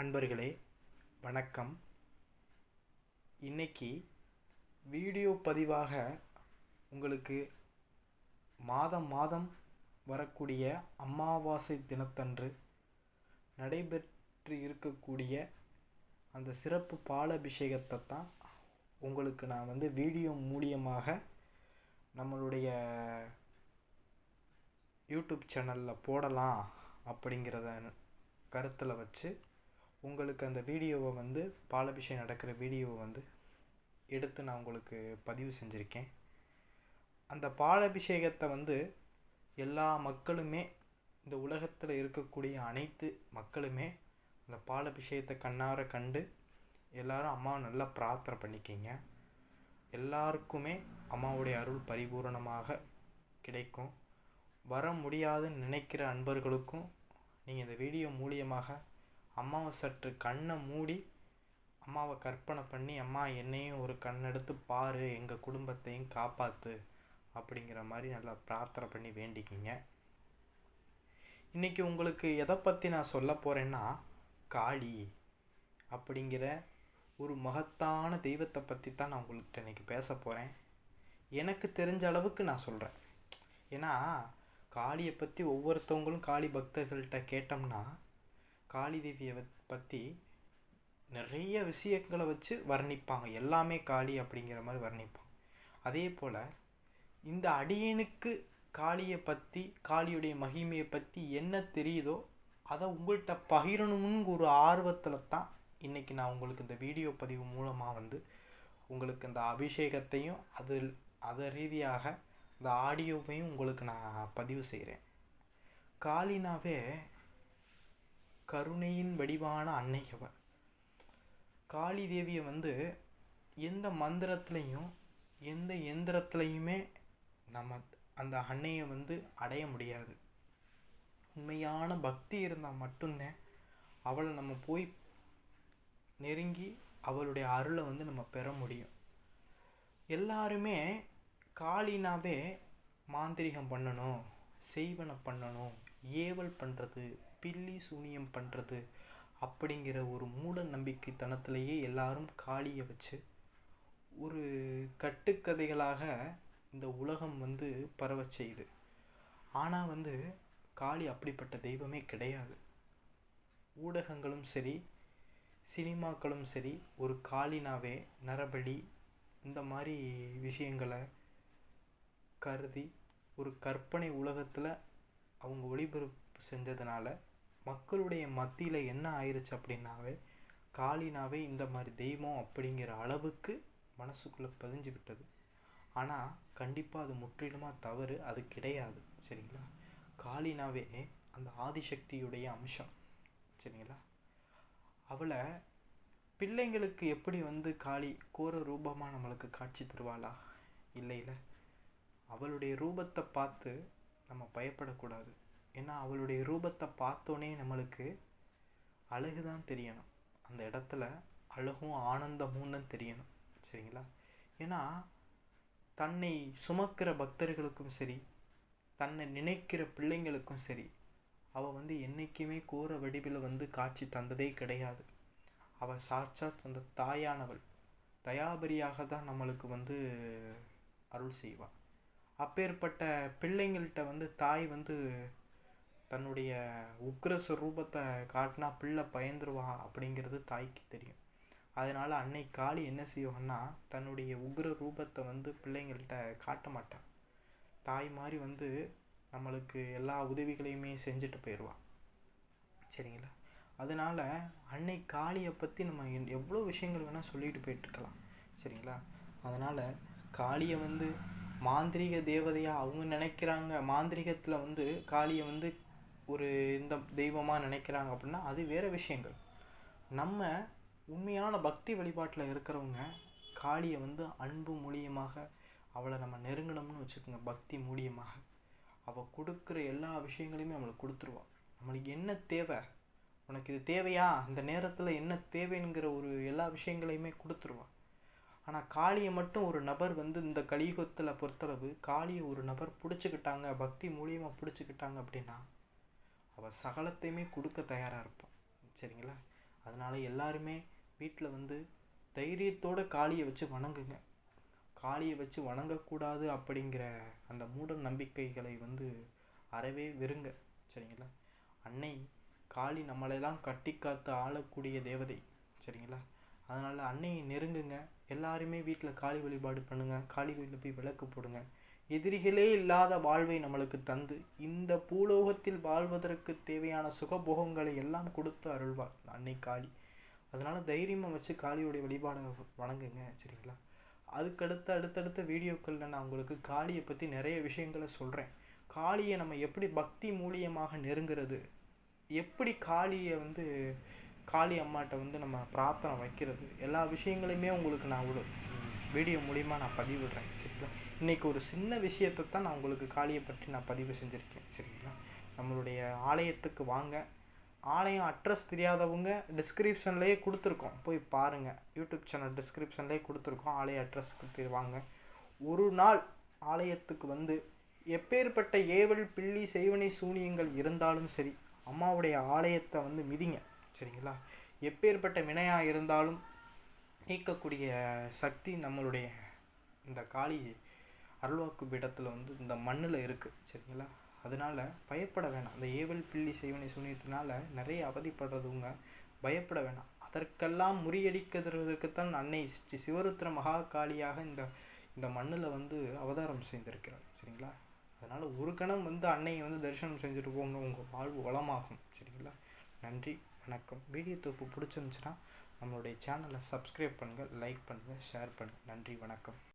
அன்பர்களே வணக்கம். இன்னைக்கு வீடியோ பதிவாக உங்களுக்கு மாதம் மாதம் வரக்கூடிய அமாவாசை தினத்தன்று நடைபெற்று இருக்கக்கூடிய அந்த சிறப்பு பாலாபிஷேகத்தை தான் உங்களுக்கு நான் வீடியோ மூலியமாக நம்மளுடைய யூடியூப் சேனலில் போடலாம் அப்படிங்கிறத கருத்தில் வச்சு உங்களுக்கு அந்த வீடியோவை பாலாபிஷேகம் நடக்கிற வீடியோவை எடுத்து நான் உங்களுக்கு பதிவு செஞ்சுருக்கேன். அந்த பாலாபிஷேகத்தை எல்லா மக்களுமே, இந்த உலகத்தில் இருக்கக்கூடிய அனைத்து மக்களுமே அந்த பாலாபிஷேகத்தை கண்ணார கண்டு எல்லாரும் அம்மாவை நல்லா பிரார்த்தனை பண்ணிக்கிங்க. எல்லாருக்குமே அம்மாவுடைய அருள் பரிபூரணமாக கிடைக்கும். வர முடியாதுன்னு நினைக்கிற அன்பர்களுக்கும் நீங்கள் இந்த வீடியோ மூலியமாக அம்மாவை சற்று கண்ணை மூடி அம்மாவை கற்பனை பண்ணி, அம்மா என்னையும் ஒரு கண்ணெடுத்து பாரு, எங்கள் குடும்பத்தையும் காப்பாற்று அப்படிங்கிற மாதிரி நல்லா பிரார்த்தனை பண்ணி வேண்டிக்கிங்க. இன்றைக்கி உங்களுக்கு எதை பற்றி நான் சொல்ல போகிறேன்னா, காளி அப்படிங்கிற ஒரு மகத்தான தெய்வத்தை பற்றி தான் நான் உங்கள்கிட்ட இன்றைக்கி பேச போகிறேன். எனக்கு தெரிஞ்ச அளவுக்கு நான் சொல்கிறேன். ஏன்னா காளியை பற்றி ஒவ்வொருத்தவங்களும் காளி பக்தர்கள்ட்ட கேட்டோம்னா காளி தேவியை பற்றி நிறைய விஷயங்களை வச்சு வர்ணிப்பாங்க. எல்லாமே காளி அப்படிங்கிற மாதிரி வர்ணிப்பாங்க. அதே போல் இந்த அடியனுக்கு காளியை பற்றி, காளியுடைய மகிமையை பற்றி என்ன தெரியுதோ அதை உங்கள்கிட்ட பகிரணும்னு ஒரு ஆர்வத்தில் தான் இன்றைக்கி நான் உங்களுக்கு இந்த வீடியோ பதிவு மூலமாக உங்களுக்கு இந்த அபிஷேகத்தையும் அதை ரீதியாக இந்த ஆடியோவையும் உங்களுக்கு நான் பதிவு செய்கிறேன். காளினாவே கருணையின் வடிவான அன்னையவர். காளி தேவியை எந்த மந்திரத்துலையும் எந்த எந்திரத்துலையுமே நம்ம அந்த அன்னையை அடைய முடியாது. உண்மையான பக்தி இருந்தால் மட்டும்தான் அவளை நம்ம போய் நெருங்கி அவளுடைய அருளை நம்ம பெற முடியும். எல்லாருமே காளினாவே மாந்திரிகம் பண்ணணும், செய்வனை பண்ணணும், ஏவல் பண்ணுறது, பில்லி சூனியம் பண்ணுறது அப்படிங்கிற ஒரு மூட நம்பிக்கைத்தனத்திலேயே எல்லாரும் காளியை வச்சு ஒரு கட்டுக்கதைகளாக இந்த உலகம் பரவ செய்யுது. ஆனால் காளி அப்படிப்பட்ட தெய்வமே கிடையாது. ஊடகங்களும் சரி, சினிமாக்களும் சரி, ஒரு காளினாவே நரபலி இந்த மாதிரி விஷயங்களை கருதி ஒரு கற்பனை உலகத்தில் அவங்க ஒளிபரப்பு செஞ்சதுனால மக்களுடைய மத்தியில் என்ன ஆயிடுச்சு அப்படின்னாவே காளினாவே இந்த மாதிரி தெய்வம் அப்படிங்கிற அளவுக்கு மனசுக்குள்ளே பதிஞ்சு விட்டது. ஆனால் கண்டிப்பாக அது முற்றிலுமாக தவறு, அது கிடையாது. சரிங்களா? காளினாவே அந்த ஆதிசக்தியுடைய அம்சம். சரிங்களா? அவளை பிள்ளைங்களுக்கு எப்படி காளி கோர ரூபமாக நம்மளுக்கு காட்சி தருவாளா? இல்லை. அவளுடைய ரூபத்தை பார்த்து நம்ம பயப்படக்கூடாது. ஏன்னா அவளுடைய ரூபத்தை பார்த்தோன்னே நம்மளுக்கு அழகுதான் தெரியணும். அந்த இடத்துல அழகும் ஆனந்தமும் தான் தெரியணும். சரிங்களா? ஏன்னா தன்னை சுமக்கிற பக்தர்களுக்கும் சரி, தன்னை நினைக்கிற பிள்ளைங்களுக்கும் சரி, அவள் என்றைக்குமே கோர வடிவில் காட்சி தந்ததே கிடையாது. அவள் சாட்சாத் அந்த தாயானவள் தயாபரியாக தான் நம்மளுக்கு அருள் செய்வாள். அப்பேற்பட்ட பிள்ளைங்கள்கிட்ட தாய் தன்னுடைய உக்ர ஸ்வரூபத்தை காட்டினா பிள்ளை பயந்துருவா அப்படிங்கிறது தாய்க்கு தெரியும். அதனால் அன்னை காளி என்ன செய்வாங்கன்னா, தன்னுடைய உக்ர ரூபத்தை பிள்ளைங்கள்கிட்ட காட்ட மாட்டாள். தாய் மாதிரி நம்மளுக்கு எல்லா உதவிகளையுமே செஞ்சுட்டு போயிடுவாள். சரிங்களா? அதனால் அன்னை காளியை பற்றி நம்ம எவ்வளோ விஷயங்கள் வேணால் சொல்லிட்டு போயிட்டுருக்கலாம். சரிங்களா? அதனால் காளியை மாந்திரீக தேவதையாக அவங்க நினைக்கிறாங்க. மாந்திரிகத்தில் காளியை ஒரு இந்த தெய்வமாக நினைக்கிறாங்க அப்படின்னா அது வேறு விஷயங்கள். நம்ம உண்மையான பக்தி வழிபாட்டில் இருக்கிறவங்க காளியை அன்பு மூலியமாக அவளை நம்ம நெருங்கணும்னு வச்சுக்கோங்க. பக்தி மூலியமாக அவள் கொடுக்குற எல்லா விஷயங்களையுமே நம்மளுக்கு கொடுத்துருவாள். நம்மளுக்கு என்ன தேவை, உனக்கு இது தேவையா, இந்த நேரத்தில் என்ன தேவைங்கிற ஒரு எல்லா விஷயங்களையுமே கொடுத்துருவாள். ஆனால் காளியை மட்டும் ஒரு நபர் இந்த கலியுகத்தில் பொறுத்தளவு காளியை ஒரு நபர் பிடிச்சிக்கிட்டாங்க, பக்தி மூலியமாக பிடிச்சிக்கிட்டாங்க அப்படின்னா அவள் சகலத்தையுமே கொடுக்க தயாராக இருப்பாள். சரிங்களா? அதனால் எல்லாருமே வீட்டில் வந்து தைரியத்தோட காளியை வச்சு வணங்குங்க. காளியை வச்சு வணங்கக்கூடாது அப்படிங்கிற அந்த மூட நம்பிக்கைகளை வந்து அறவே வெறுங்க. சரிங்களா? அன்னை காளி நம்மளெல்லாம் கட்டி காத்து ஆளக்கூடிய தேவதை. சரிங்களா? அதனால் அன்னையை நெருங்குங்க. எல்லாருமே வீட்டில் காளி வழிபாடு பண்ணுங்கள். காளி கோயிலில் போய் விளக்கு போடுங்க. எதிரிகளே இல்லாத வாழ்வை நம்மளுக்கு தந்து இந்த பூலோகத்தில் வாழ்வதற்கு தேவையான சுகபோகங்களை எல்லாம் கொடுத்து அருள்வாள் அன்னை காளி. அதனால் தைரியமாக வச்சு காளியோடைய வழிபாடை வணங்குங்க. சரிங்களா? அதுக்கடுத்து அடுத்தடுத்த வீடியோக்களில் நான் உங்களுக்கு காளியை பற்றி நிறைய விஷயங்களை சொல்கிறேன். காளியை நம்ம எப்படி பக்தி மூலியமாக நெருங்கிறது, எப்படி காளியை வந்து காளி அம்மாட்ட வந்து நம்ம பிரார்த்தனை வைக்கிறது, எல்லா விஷயங்களையுமே உங்களுக்கு நான் ஒரு வீடியோ மூலிமா நான் பதிவிடுறேன். சரிங்களா? இன்றைக்கி ஒரு சின்ன விஷயத்தை தான் நான் உங்களுக்கு காளியை பற்றி நான் பதிவு செஞ்சுருக்கேன். சரிங்களா? நம்மளுடைய ஆலயத்துக்கு வாங்க. ஆலயம் அட்ரஸ் தெரியாதவங்க டிஸ்கிரிப்ஷன்லேயே கொடுத்துருக்கோம், போய் பாருங்கள். யூடியூப் சேனல் டிஸ்கிரிப்ஷன்லேயே கொடுத்துருக்கோம். ஆலய அட்ரஸுக்கு போய் வாங்க. ஒரு நாள் ஆலயத்துக்கு வந்து எப்பேற்பட்ட ஏவல் பில்லி செய்வனை சூனியங்கள் இருந்தாலும் சரி, அம்மாவுடைய ஆலயத்தை வந்து மிதிங்க. சரிங்களா? எப்பேற்பட்ட வினையாக இருந்தாலும் நீக்கக்கூடிய சக்தி நம்மளுடைய இந்த காளி அருள்வாக்கு பீடத்தில் வந்து இந்த மண்ணில் இருக்குது. சரிங்களா? அதனால் பயப்பட வேணாம். அந்த ஏவல் பில்லி செய்வனை சூனியத்தினால நிறைய அவதிப்படுறதுங்க, பயப்பட வேணாம். அதற்கெல்லாம் முறியடிக்கிறதுக்குத்தான் அன்னை ஸ்ரீ சிவருத்ர மகா காளியாக இந்த மண்ணில் வந்து அவதாரம் செய்திருக்கிறார். சரிங்களா? அதனால் ஒரு கணம் வந்து அன்னையை வந்து தரிசனம் செஞ்சுட்டு போங்க, உங்கள் வாழ்வு வளமாகும். சரிங்களா? நன்றி, வணக்கம். வீடியோ தொகுப்பு பிடிச்சிருந்துச்சுன்னா நம்மளுடைய சேனலை சப்ஸ்கிரைப் பண்ணுங்கள், லைக் பண்ணுங்கள், ஷேர் பண்ணுங்கள். நன்றி, வணக்கம்.